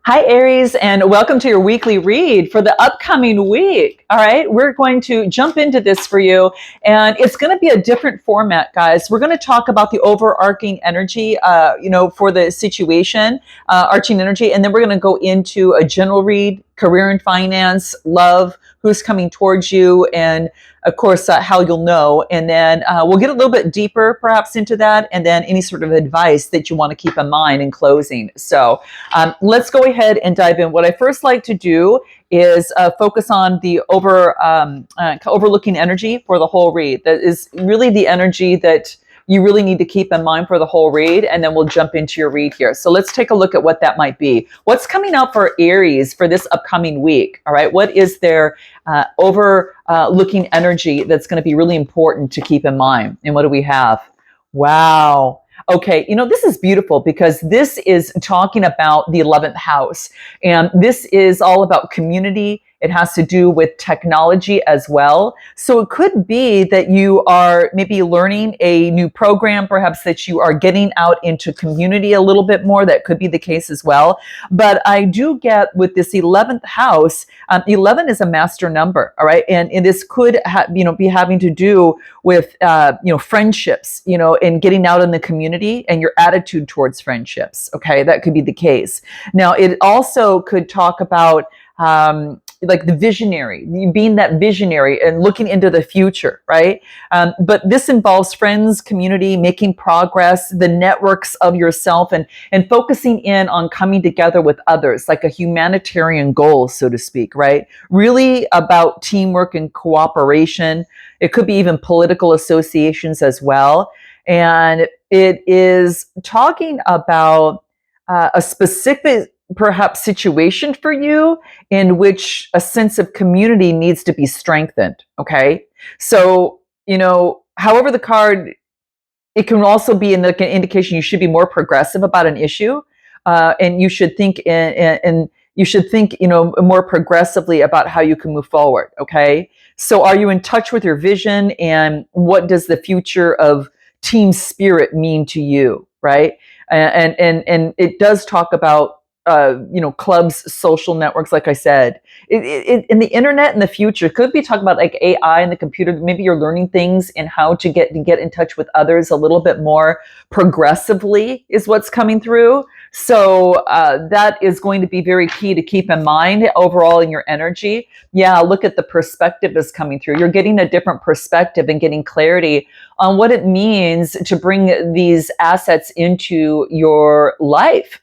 Hi, Aries, and welcome to your weekly read for the upcoming week. All right, we're going to jump into this for you, and it's going to be a different format, guys. We're going to talk about the overarching energy, for the situation, arching energy, and then we're going to go into a general read, career and finance, love, who's coming towards you, and of course, how you'll know. And then we'll get a little bit deeper, perhaps, into that, and then any sort of advice that you want to keep in mind in closing. So, let's go ahead and dive in. What I first like to do is focus on the overlooking energy for the whole read. That is really the energy that you really need to keep in mind for the whole read, and then we'll jump into your read here. So let's take a look at what that might be. What's coming out for Aries for this upcoming week? All right, what is their overlooking energy that's going to be really important to keep in mind? And what do we have? Wow. Okay, this is beautiful because this is talking about the 11th house. And this is all about community. It has to do with technology as well. So it could be that you are maybe learning a new program, perhaps that you are getting out into community a little bit more. That could be the case as well. But I do get with this 11th house, 11 is a master number, all right? And this could be having to do with friendships, and getting out in the community and your attitude towards friendships. Okay, that could be the case. Now, it also could talk about like the visionary, being that visionary and looking into the future, right? But this involves friends, community, making progress, the networks of yourself, and focusing in on coming together with others, like a humanitarian goal, so to speak, right? Really about teamwork and cooperation. It could be even political associations as well. And it is talking about a specific perhaps situation for you in which a sense of community needs to be strengthened. Okay. So, however the card, it can also be an indication you should be more progressive about an issue. And you should think more progressively about how you can move forward. Okay. So are you in touch with your vision, and what does the future of team spirit mean to you? Right. And it does talk about clubs, social networks, like I said, in the internet in the future. Could be talking about like AI and the computer. Maybe you're learning things and how to get in touch with others a little bit more progressively is what's coming through. So that is going to be very key to keep in mind overall in your energy. Yeah, look at the perspective is coming through. You're getting a different perspective and getting clarity on what it means to bring these assets into your life.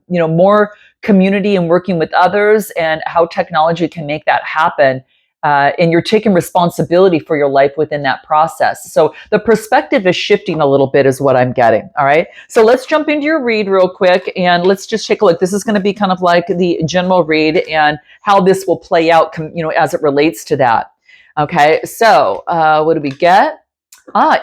More community and working with others, and how technology can make that happen. And you're taking responsibility for your life within that process. So the perspective is shifting a little bit is what I'm getting. All right. So let's jump into your read real quick, and let's just take a look. This is going to be kind of like the general read and how this will play out, as it relates to that. Okay. So what do we get?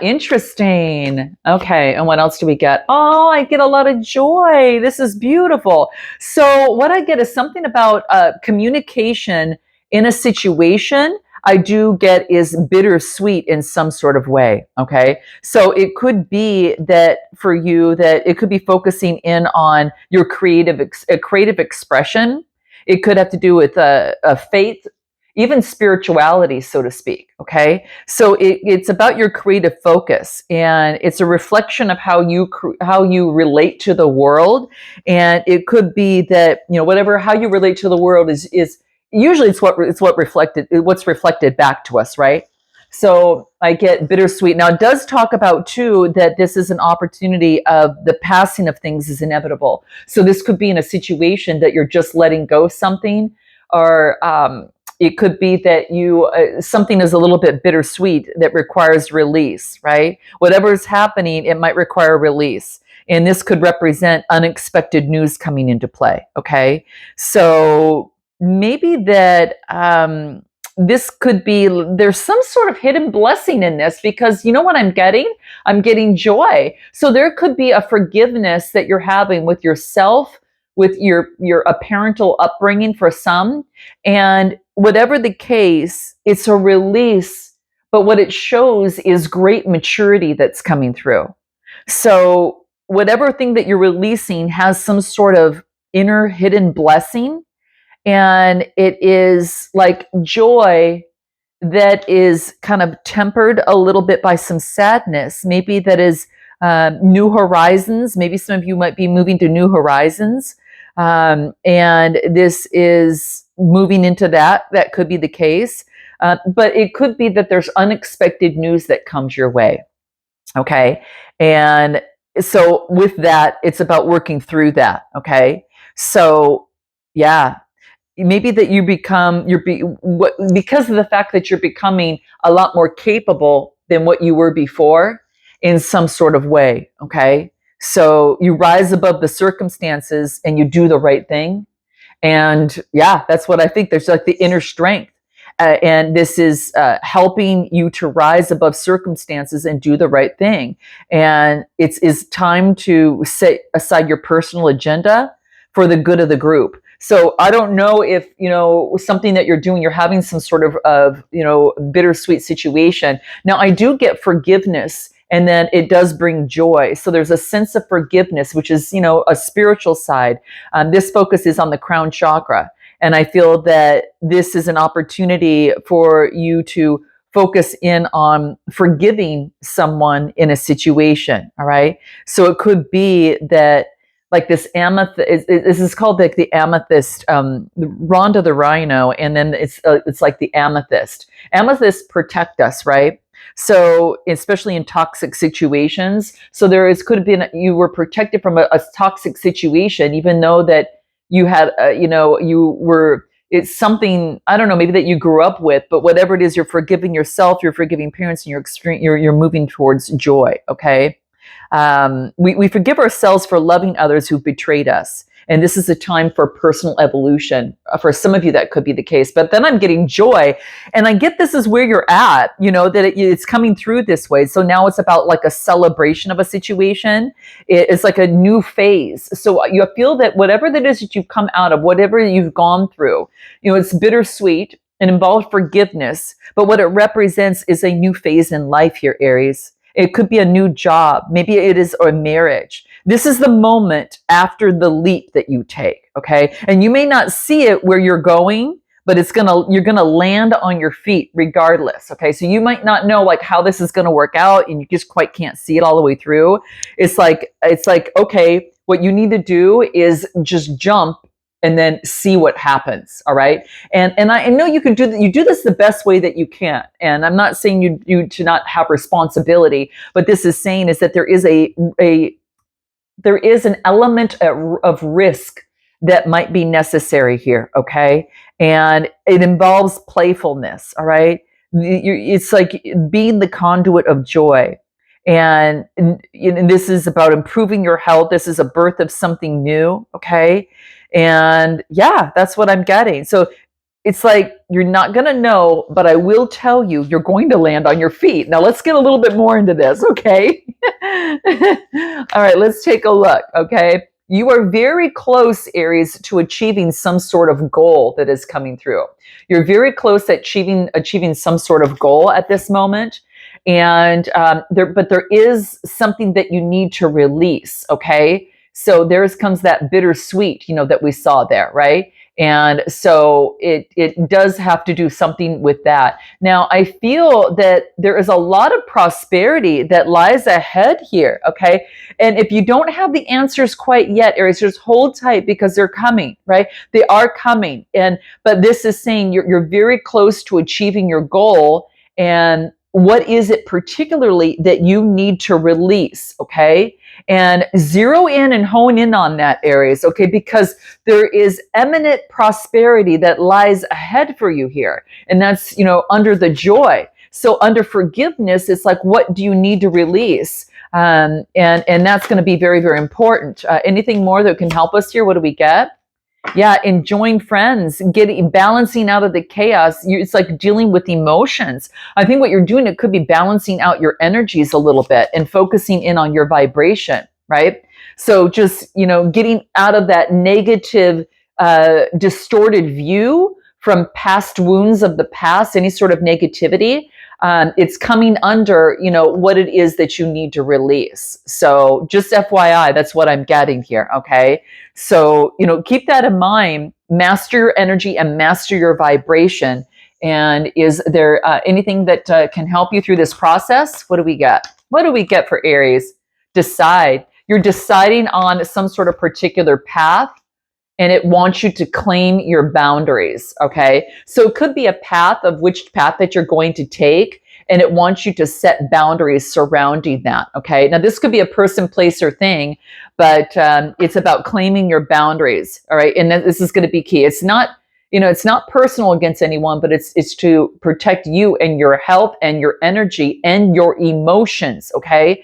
Interesting. Okay. And what else do we get? Oh, I get a lot of joy. This is beautiful. So what I get is something about communication in a situation. I do get is bittersweet in some sort of way. Okay. So it could be that for you, that it could be focusing in on your creative expression. It could have to do with a faith, even spirituality, so to speak. Okay. So it's about your creative focus, and it's a reflection of how you relate to the world. And it could be that, how you relate to the world is usually what's reflected back to us. Right. So I get bittersweet. Now it does talk about too, that this is an opportunity of the passing of things is inevitable. So this could be in a situation that you're just letting go something, or, it could be that something is a little bit bittersweet that requires release, right? Whatever is happening, it might require release. And this could represent unexpected news coming into play, okay? So maybe that this could be, there's some sort of hidden blessing in this, because you know what I'm getting? I'm getting joy. So there could be a forgiveness that you're having with yourself, with your a parental upbringing for some. And whatever the case, it's a release, but what it shows is great maturity that's coming through. So whatever thing that you're releasing has some sort of inner hidden blessing. And it is like joy that is kind of tempered a little bit by some sadness. Maybe that is new horizons. Maybe some of you might be moving to new horizons. And this is moving into that. That could be the case. But it could be that there's unexpected news that comes your way. Okay. And so with that, it's about working through that. Okay. So, yeah, maybe that you become because of the fact that you're becoming a lot more capable than what you were before in some sort of way. Okay. So you rise above the circumstances and you do the right thing. And yeah, that's what I think. There's like the inner strength. And this is helping you to rise above circumstances and do the right thing. And it's time to set aside your personal agenda for the good of the group. So I don't know if, something that you're doing, you're having some sort of bittersweet situation. Now, I do get forgiveness, and then it does bring joy. So there's a sense of forgiveness, which is, a spiritual side. This focus is on the crown chakra. And I feel that this is an opportunity for you to focus in on forgiving someone in a situation. All right. So it could be that, like, this amethyst, this is called like the amethyst, Rhonda the Rhino, and then it's like the amethyst. Amethysts protect us, right? So especially in toxic situations. So could have been, you were protected from a toxic situation, even though that you had, it's something, I don't know, maybe that you grew up with, but whatever it is, you're forgiving yourself, you're forgiving parents, and you're moving towards joy. Okay. We forgive ourselves for loving others who've betrayed us. And this is a time for personal evolution. For some of you, that could be the case. But then I'm getting joy. And I get this is where you're at, that it's coming through this way. So now it's about like a celebration of a situation. It's like a new phase. So you feel that whatever that is that you've come out of, whatever you've gone through, it's bittersweet and involves forgiveness. But what it represents is a new phase in life here, Aries. It could be a new job. Maybe it is a marriage. This is the moment after the leap that you take, okay? And you may not see it where you're going, but you're gonna land on your feet regardless, okay? So you might not know like how this is gonna work out, and you just quite can't see it all the way through. It's like, okay, what you need to do is just jump and then see what happens. All right. And I know you can you do this the best way that you can. And I'm not saying you to not have responsibility, but this is saying is that there is there is an element of risk that might be necessary here. Okay. And it involves playfulness. All right. It's like being the conduit of joy. And this is about improving your health. This is a birth of something new. Okay. And yeah, that's what I'm getting. So it's like, you're not going to know, but I will tell you, you're going to land on your feet. Now let's get a little bit more into this. Okay. All right, let's take a look. Okay. You are very close, Aries, to achieving some sort of goal that is coming through. You're very close at achieving some sort of goal at this moment. And but there is something that you need to release. Okay. So comes that bittersweet, that we saw there, right? And so it does have to do something with that. Now, I feel that there is a lot of prosperity that lies ahead here, okay? And if you don't have the answers quite yet, Aries, just hold tight because they're coming, right? They are coming. But this is saying you're very close to achieving your goal. And what is it particularly that you need to release, okay? And zero in and hone in on that, Aries, okay? Because there is eminent prosperity that lies ahead for you here. And that's, under the joy. So under forgiveness, it's like, what do you need to release? And that's going to be very, very important. Anything more that can help us here? What do we get? Yeah, enjoying friends, balancing out of the chaos. It's like dealing with emotions. I think what you're doing, it could be balancing out your energies a little bit and focusing in on your vibration, right? So just, getting out of that negative, distorted view from past wounds of the past, any sort of negativity. it's coming under, what it is that you need to release. So just FYI, that's what I'm getting here. Okay. So, keep that in mind, master your energy and master your vibration. And is there anything that can help you through this process? What do we get? What do we get for Aries? Decide. You're deciding on some sort of particular path, and it wants you to claim your boundaries. Okay. So it could be a path of which path that you're going to take, and it wants you to set boundaries surrounding that. Okay. Now, this could be a person, place, or thing, but it's about claiming your boundaries. All right. And this is going to be key. It's not, it's not personal against anyone, but it's to protect you and your health and your energy and your emotions. Okay.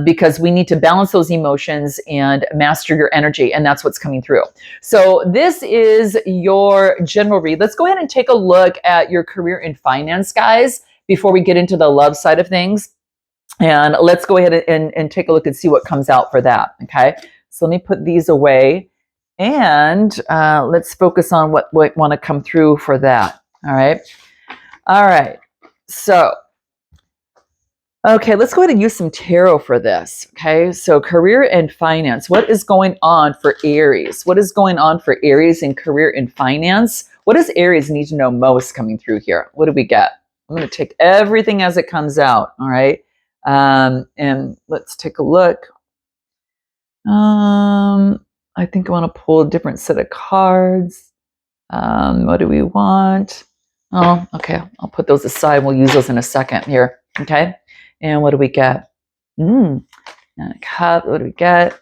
Because we need to balance those emotions and master your energy. And that's what's coming through. So this is your general read. Let's go ahead and take a look at your career and finance, guys, before we get into the love side of things. And let's go ahead and take a look and see what comes out for that. Okay. So let me put these away, and let's focus on what want to come through for that. All right. All right. So, okay, let's go ahead and use some tarot for this. Okay, so career and finance. What is going on for Aries? What is going on for Aries in career and finance? What does Aries need to know most coming through here? What do we get? I'm going to take everything as it comes out. All right, and let's take a look. I think I want to pull a different set of cards. What do we want? Oh, okay. I'll put those aside. We'll use those in a second here. Okay. And what do we get? Nine of Cups. What do we get?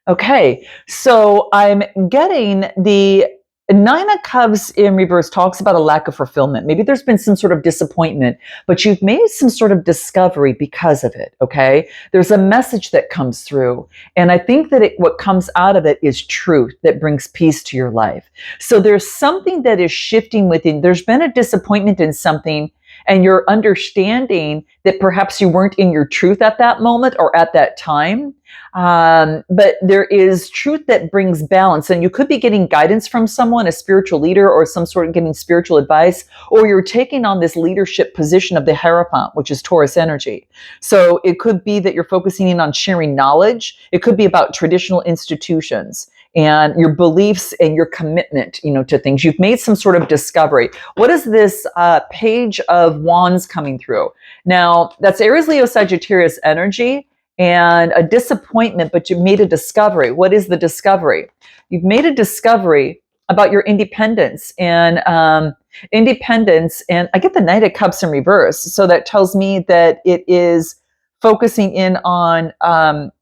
Okay. So I'm getting the Nine of Cups in reverse talks about a lack of fulfillment. Maybe there's been some sort of disappointment, but you've made some sort of discovery because of it. Okay. There's a message that comes through. And I think that what comes out of it is truth that brings peace to your life. So there's something that is shifting within. There's been a disappointment in something, and you're understanding that perhaps you weren't in your truth at that moment or at that time. But there is truth that brings balance, and you could be getting guidance from someone, a spiritual leader, or some sort of getting spiritual advice, or you're taking on this leadership position of the Hierophant, which is Taurus energy. So it could be that you're focusing in on sharing knowledge. It could be about traditional institutions and your beliefs and your commitment, to things. You've made some sort of discovery. What is this Page of Wands coming through? Now, that's Aries, Leo, Sagittarius energy, and a disappointment, but you made a discovery. What is the discovery? You've made a discovery about your independence, and I get the Knight of Cups in reverse. So that tells me that it is focusing in on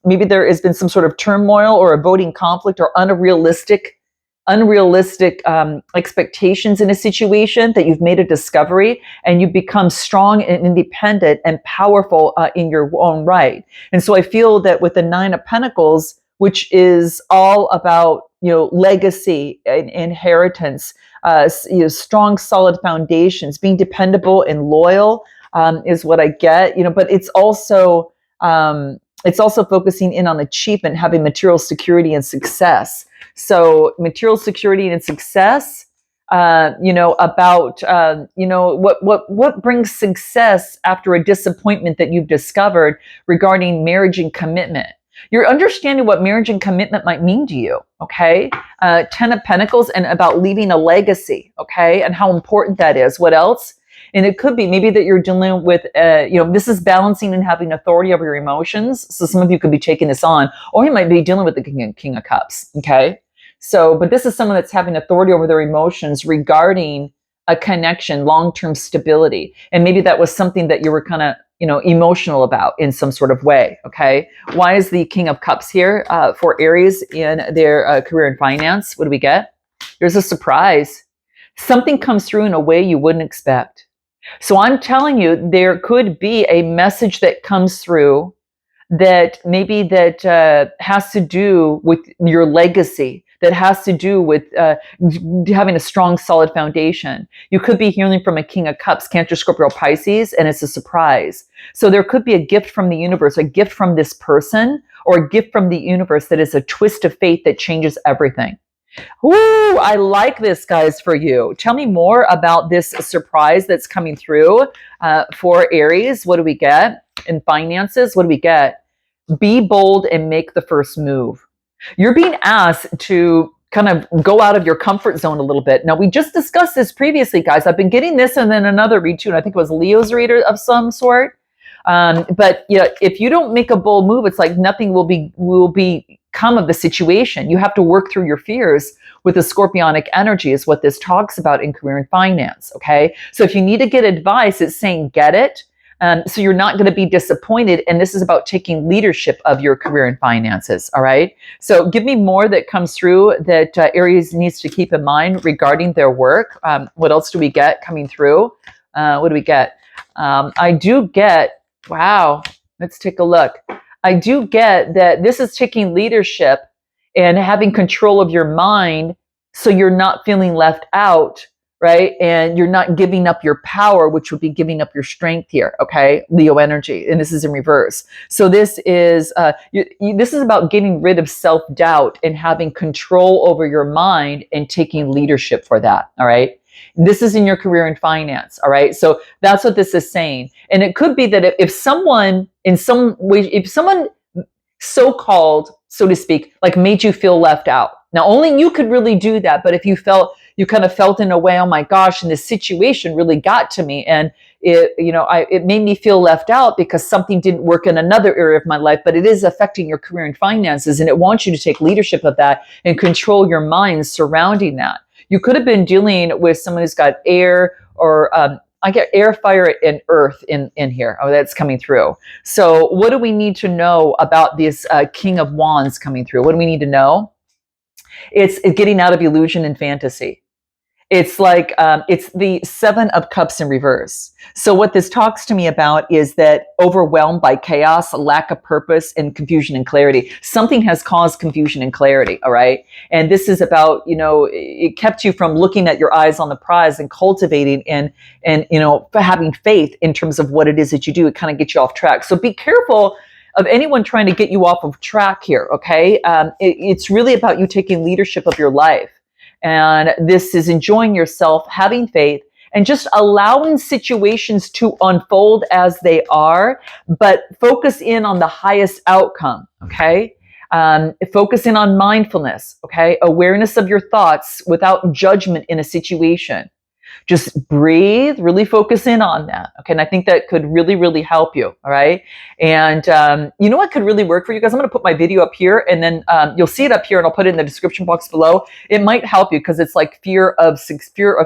maybe there has been some sort of turmoil or a voting conflict or unrealistic expectations in a situation, that you've made a discovery and you become strong and independent and powerful in your own right. And so I feel that with the Nine of Pentacles, which is all about legacy and inheritance, strong, solid foundations, being dependable and loyal, is what I get. But it's also focusing in on achievement, having material security and success. So material security and success, about what brings success after a disappointment that you've discovered regarding marriage and commitment. You're understanding what marriage and commitment might mean to you, okay? 10 of Pentacles, and about leaving a legacy, okay? And how important that is. What else? And it could be maybe that you're dealing with, this is balancing and having authority over your emotions. So some of you could be taking this on, or you might be dealing with the King of Cups, okay? So, but this is someone that's having authority over their emotions regarding a connection, long-term stability. And maybe that was something that you were kind of, emotional about in some sort of way, okay? Why is the King of Cups here for Aries in their career and finance? What do we get? There's a surprise. Something comes through in a way you wouldn't expect. So I'm telling you, there could be a message that comes through that maybe that has to do with your legacy, that has to do with having a strong, solid foundation. You could be hearing from a King of Cups, Cancer, Scorpio, Pisces, and it's a surprise. So there could be a gift from the universe, a gift from this person, or a gift from the universe that is a twist of fate that changes everything. Ooh, I like this, guys, for you. Tell me more about this surprise that's coming through for Aries. What do we get in finances? What do we get? Be bold and make the first move. You're being asked to kind of go out of your comfort zone a little bit. Now, we just discussed this previously, guys. I've been getting this and then another read too. And I think it was Leo's reader of some sort. But you know, if you don't make a bold move, it's like nothing will become of the situation. You have to work through your fears with the scorpionic energy is what this talks about in career and finance. Okay. So if you need to get advice, it's saying get it. So you're not going to be disappointed. And this is about taking leadership of your career and finances. All right. So give me more that comes through that Aries needs to keep in mind regarding their work. What else do we get coming through? What do we get? I do get, wow, let's take a look. I do get that this is taking leadership and having control of your mind so you're not feeling left out, right? And you're not giving up your power, which would be giving up your strength here, okay? Leo energy, and this is in reverse. So this is this is about getting rid of self-doubt and having control over your mind and taking leadership for that, all right? This is in your career and finance, all right? So that's what this is saying. And it could be that if someone in some way, if someone so-called, so to speak, like made you feel left out. Now, only you could really do that. But if you kind of felt in a way, oh my gosh, and this situation really got to me, and it made me feel left out because something didn't work in another area of my life, but it is affecting your career and finances, and it wants you to take leadership of that and control your mind surrounding that. You could have been dealing with someone who's got air or I get air, fire, and earth in here. Oh, that's coming through. So what do we need to know about this King of Wands coming through? What do we need to know? It's getting out of illusion and fantasy. It's like, it's the Seven of Cups in reverse. So what this talks to me about is that overwhelmed by chaos, lack of purpose, and confusion and clarity. Something has caused confusion and clarity, all right? And this is about, it kept you from looking at your eyes on the prize and cultivating and having faith in terms of what it is that you do. It kind of gets you off track. So be careful of anyone trying to get you off of track here, okay? It's really about you taking leadership of your life. And this is enjoying yourself, having faith, and just allowing situations to unfold as they are, but focus in on the highest outcome, okay? Focus in on mindfulness, okay? Awareness of your thoughts without judgment in a situation. Just breathe, really focus in on that. Okay. And I think that could really, really help you. All right. And you know what could really work for you guys? I'm going to put my video up here and then you'll see it up here and I'll put it in the description box below. It might help you because it's like fear of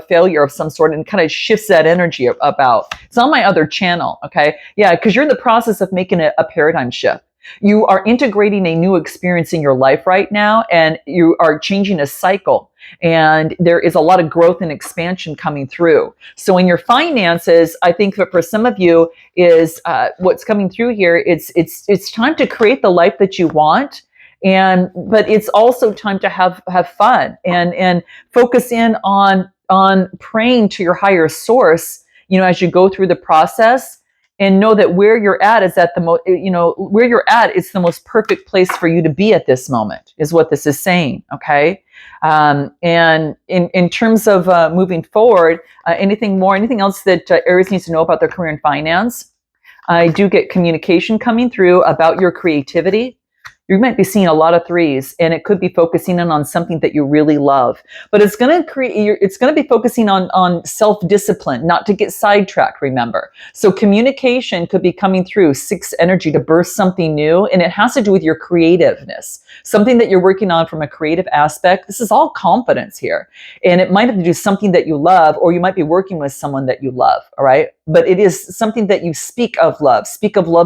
failure of some sort and kind of shifts that energy about. It's on my other channel. Okay. Yeah. Because you're in the process of making a paradigm shift. You are integrating a new experience in your life right now, and you are changing a cycle. And there is a lot of growth and expansion coming through. So in your finances, I think that for some of you is what's coming through here. It's time to create the life that you want, but it's also time to have fun and focus in on praying to your higher source. As you go through the process. And know that where you're at is at the most, where you're at is the most perfect place for you to be at this moment, is what this is saying. Okay. And in terms of moving forward, anything else that Aries needs to know about their career and finance? I do get communication coming through about your creativity. You might be seeing a lot of threes, and it could be focusing in on something that you really love. But it's going to be focusing on self-discipline, not to get sidetracked, remember. So communication could be coming through 6 energy to burst something new, and it has to do with your creativeness, something that you're working on from a creative aspect. This is all confidence here. And it might have to do something that you love, or you might be working with someone that you love, all right? But it is something that you speak of love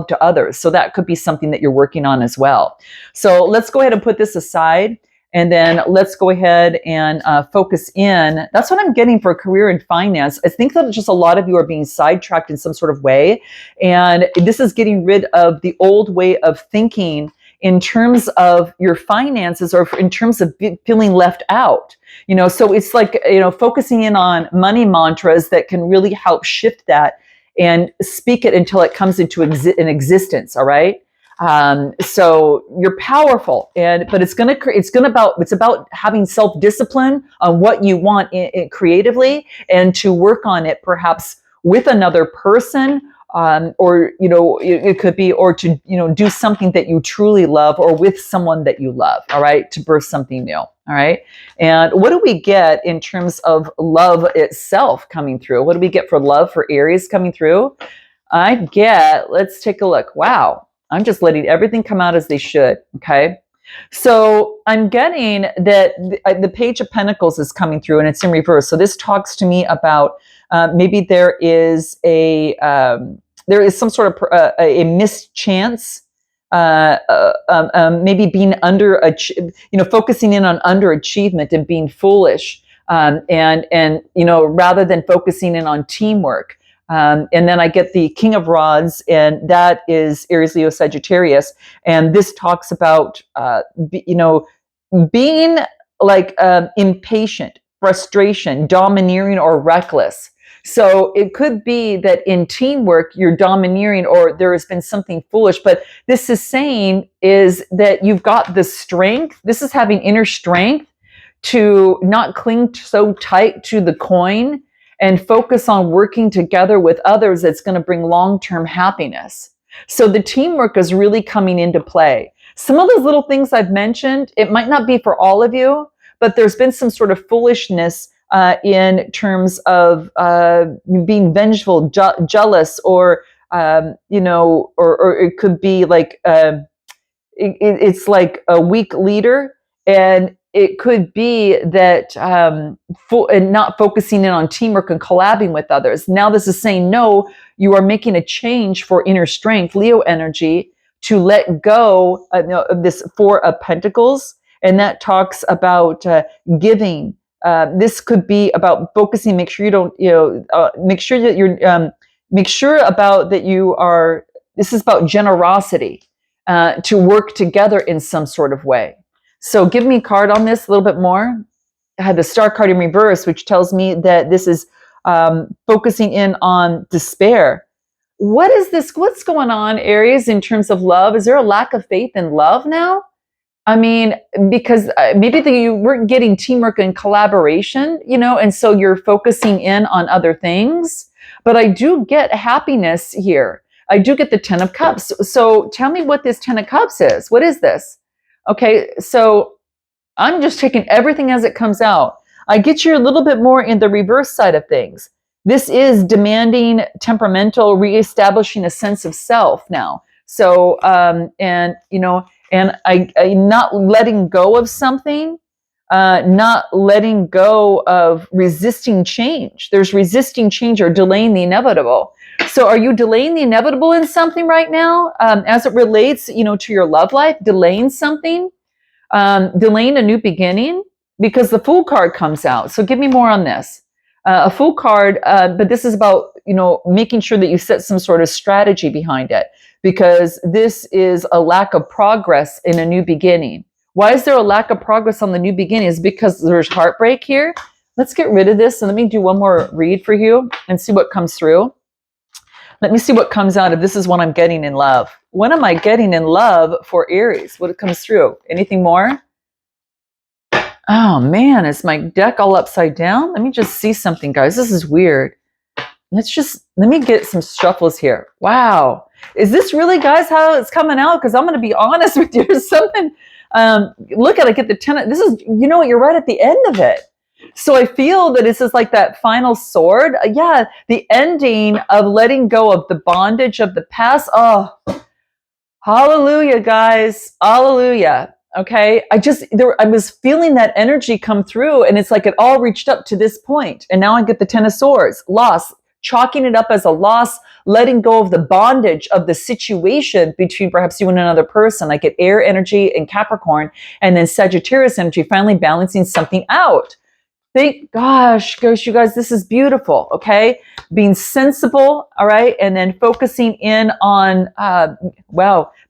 to others. So that could be something that you're working on as well. So let's go ahead and put this aside, and then let's go ahead and focus in. That's what I'm getting for career and finance. I think that just a lot of you are being sidetracked in some sort of way, and this is getting rid of the old way of thinking in terms of your finances or in terms of feeling left out. So it's like, focusing in on money mantras that can really help shift that and speak it until it comes into an existence. All right. So you're powerful, but it's about having self-discipline on what you want creatively, and to work on it perhaps with another person, or it could be, or to do something that you truly love, or with someone that you love. All right, to birth something new. All right, and what do we get in terms of love itself coming through? What do we get for love for Aries coming through? Let's take a look. Wow. I'm just letting everything come out as they should. Okay. So I'm getting that the Page of Pentacles is coming through, and it's in reverse. So this talks to me about maybe there is some sort of a missed chance, maybe being focusing in on underachievement and being foolish, and rather than focusing in on teamwork. And then I get the King of Rods, and that is Aries, Leo, Sagittarius. And this talks about, being like impatient, frustration, domineering, or reckless. So it could be that in teamwork, you're domineering, or there has been something foolish. But this is saying is that you've got the strength. This is having inner strength to not cling so tight to the coin, and focus on working together with others that's going to bring long-term happiness. So the teamwork is really coming into play. Some of those little things I've mentioned, it might not be for all of you, but there's been some sort of foolishness in terms of being vengeful, jealous, or or it could be like it's like a weak leader, and it could be that and not focusing in on teamwork and collabing with others. Now this is saying, no, you are making a change for inner strength, Leo energy, to let go of this Four of Pentacles. And that talks about giving. This could be about focusing, make sure you don't, make sure that make sure about that you are, this is about generosity, to work together in some sort of way. So give me a card on this a little bit more. I had the Star card in reverse, which tells me that this is focusing in on despair. What is this? What's going on, Aries, in terms of love? Is there a lack of faith in love now? I mean, because maybe you weren't getting teamwork and collaboration, and so you're focusing in on other things. But I do get happiness here. I do get the Ten of Cups. So tell me what this Ten of Cups is. What is this? Okay, so I'm just taking everything as it comes out. I get you a little bit more in the reverse side of things. This is demanding, temperamental, reestablishing a sense of self now. So, and I not letting go of something, not letting go of resisting change. There's resisting change or delaying the inevitable. So are you delaying the inevitable in something right now, as it relates, to your love life, delaying something, delaying a new beginning? Because the Fool card comes out. So give me more on this. A Fool card, but this is about, making sure that you set some sort of strategy behind it, because this is a lack of progress in a new beginning. Why is there a lack of progress on the new beginning? Is because there's heartbreak here. Let's get rid of this, and let me do one more read for you and see what comes through. Let me see what comes out if this is what I'm getting in love. What am I getting in love for Aries? What comes through? Anything more? Oh man, is my deck all upside down? Let me just see something, guys. This is weird. Let me get some shuffles here. Wow. Is this really, guys, how it's coming out? Because I'm going to be honest with you. There's something, look at it, get the 10. This is, you're right at the end of it. So I feel that this is like that final sword. Yeah, the ending of letting go of the bondage of the past. Oh, hallelujah, guys. Hallelujah. Okay. I was feeling that energy come through, and it's like it all reached up to this point. And now I get the 10 of Swords, loss, chalking it up as a loss, letting go of the bondage of the situation between perhaps you and another person. I get air energy and Capricorn, and then Sagittarius energy, finally balancing something out. Gosh, you guys, this is beautiful. Okay. Being sensible. All right. And then focusing in on,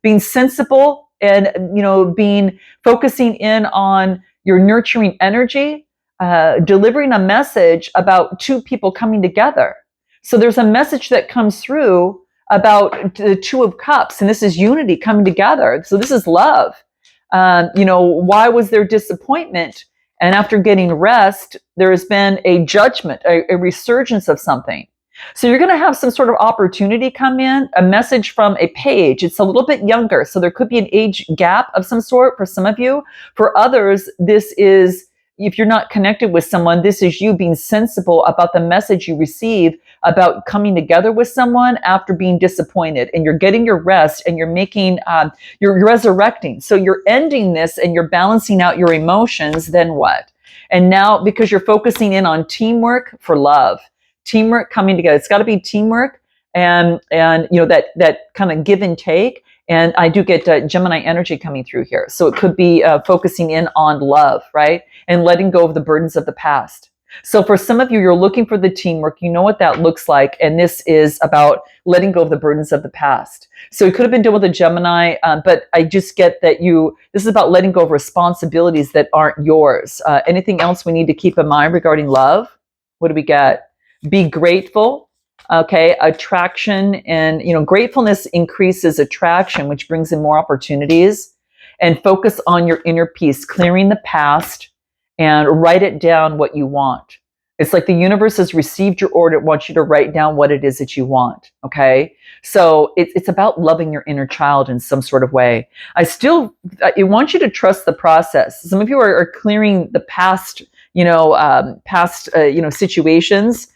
being sensible and, focusing in on your nurturing energy, delivering a message about two people coming together. So there's a message that comes through about the Two of Cups, and this is unity coming together. So this is love. Why was there disappointment? And after getting rest, there has been a judgment, a resurgence of something. So you're going to have some sort of opportunity come in, a message from a page. It's a little bit younger, so there could be an age gap of some sort for some of you. For others, this is, if you're not connected with someone, this is you being sensible about the message you receive about coming together with someone after being disappointed, and you're getting your rest, and you're making, you're resurrecting. So you're ending this and you're balancing out your emotions. Then what? And now, because you're focusing in on teamwork for love, teamwork coming together. It's got to be teamwork, and that kind of give and take. And I do get Gemini energy coming through here. So it could be focusing in on love, right? And letting go of the burdens of the past. So for some of you, you're looking for the teamwork. You know what that looks like. And this is about letting go of the burdens of the past. So it could have been done with a Gemini, but I just get that this is about letting go of responsibilities that aren't yours. Anything else we need to keep in mind regarding love? What do we get? Be grateful. Okay, attraction, and gratefulness increases attraction, which brings in more opportunities. And focus on your inner peace, clearing the past, and write it down what you want. It's like the universe has received your order. It wants you to write down what it is that you want. Okay, so it's about loving your inner child in some sort of way. I want you to trust the process. Some of you are clearing the past, situations.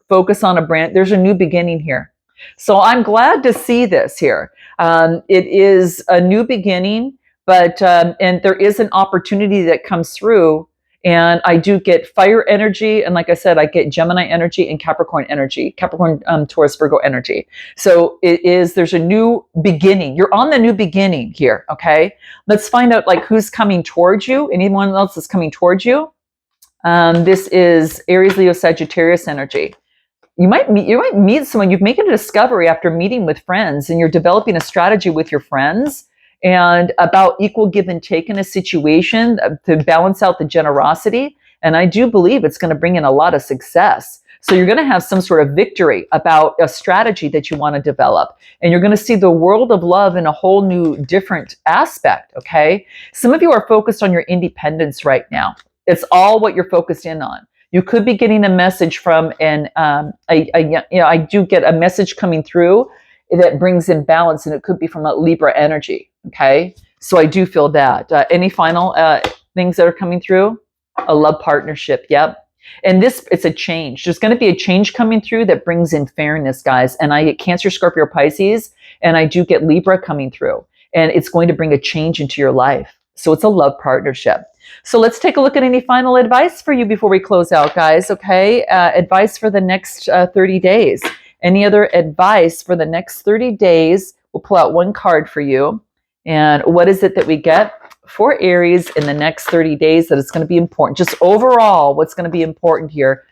Focus on there's a new beginning here. So I'm glad to see this here. It is a new beginning, but and there is an opportunity that comes through, and I do get fire energy, and like I said, I get Gemini energy and Capricorn energy, Capricorn, Taurus, Virgo energy. So there's a new beginning. You're on the new beginning here, okay? Let's find out who's coming towards you. Anyone else is coming towards you? This is Aries, Leo, Sagittarius energy. You might meet someone. You've made a discovery after meeting with friends, and you're developing a strategy with your friends and about equal give and take in a situation to balance out the generosity. And I do believe it's going to bring in a lot of success. So you're going to have some sort of victory about a strategy that you want to develop. And you're going to see the world of love in a whole new, different aspect, okay? Some of you are focused on your independence right now. It's all what you're focused in on. You could be getting a message from I do get a message coming through that brings in balance, and it could be from a Libra energy, okay? So I do feel that. Any final things that are coming through? A love partnership, yep. And it's a change. There's going to be a change coming through that brings in fairness, guys. And I get Cancer, Scorpio, Pisces, and I do get Libra coming through. And it's going to bring a change into your life. So it's a love partnership. So let's take a look at any final advice for you before we close out, guys, okay? Advice for the next 30 days. Any other advice for the next 30 days? We'll pull out one card for you. And what is it that we get for Aries in the next 30 days that is going to be important? Just overall, what's going to be important here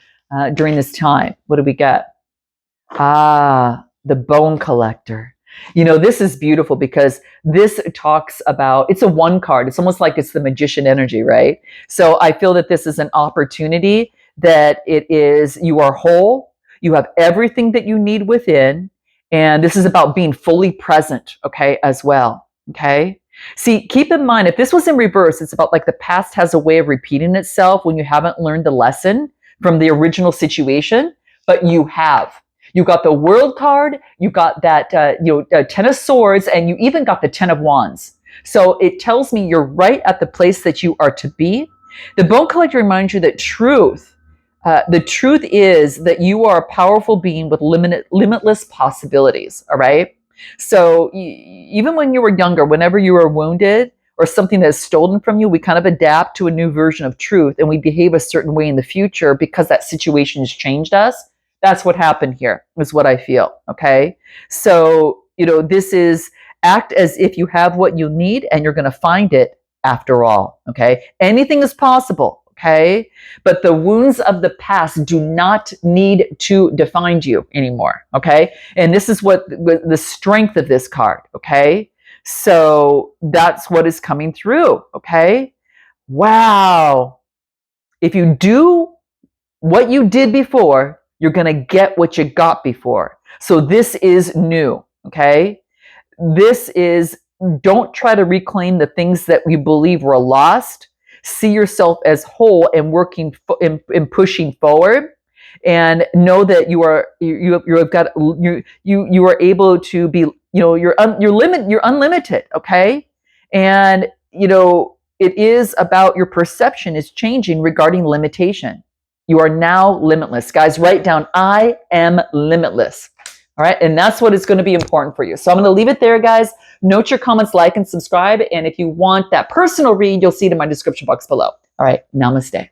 during this time? What do we get? The bone collector. This is beautiful because this talks about, it's a one card. It's almost like it's the magician energy, right? So I feel that this is an opportunity, that you are whole. You have everything that you need within. And this is about being fully present, okay, as well, okay? See, keep in mind, if this was in reverse, it's about the past has a way of repeating itself when you haven't learned the lesson from the original situation, but you have. You got the World card, you got that 10 of Swords, and you even got the 10 of Wands. So it tells me you're right at the place that you are to be. The Bone Collector reminds you that the truth is that you are a powerful being with limitless possibilities, all right? So even when you were younger, whenever you were wounded or something that is stolen from you, we kind of adapt to a new version of truth, and we behave a certain way in the future because that situation has changed us. That's what happened here, is what I feel, okay? So, this is act as if you have what you need, and you're going to find it after all, okay? Anything is possible, okay? But the wounds of the past do not need to define you anymore, okay? And this is what the strength of this card, okay? So that's what is coming through, okay? Wow. If you do what you did before, you're going to get what you got before. So this is new, okay? This is, don't try to reclaim the things that we believe were lost. See yourself as whole and working and pushing forward, and know that you are you are able to be, you're unlimited, okay? And it is about your perception is changing regarding limitation. You are now limitless. Guys, write down, I am limitless. All right. And that's what is going to be important for you. So I'm going to leave it there, guys. Note your comments, like, and subscribe. And if you want that personal read, you'll see it in my description box below. All right. Namaste.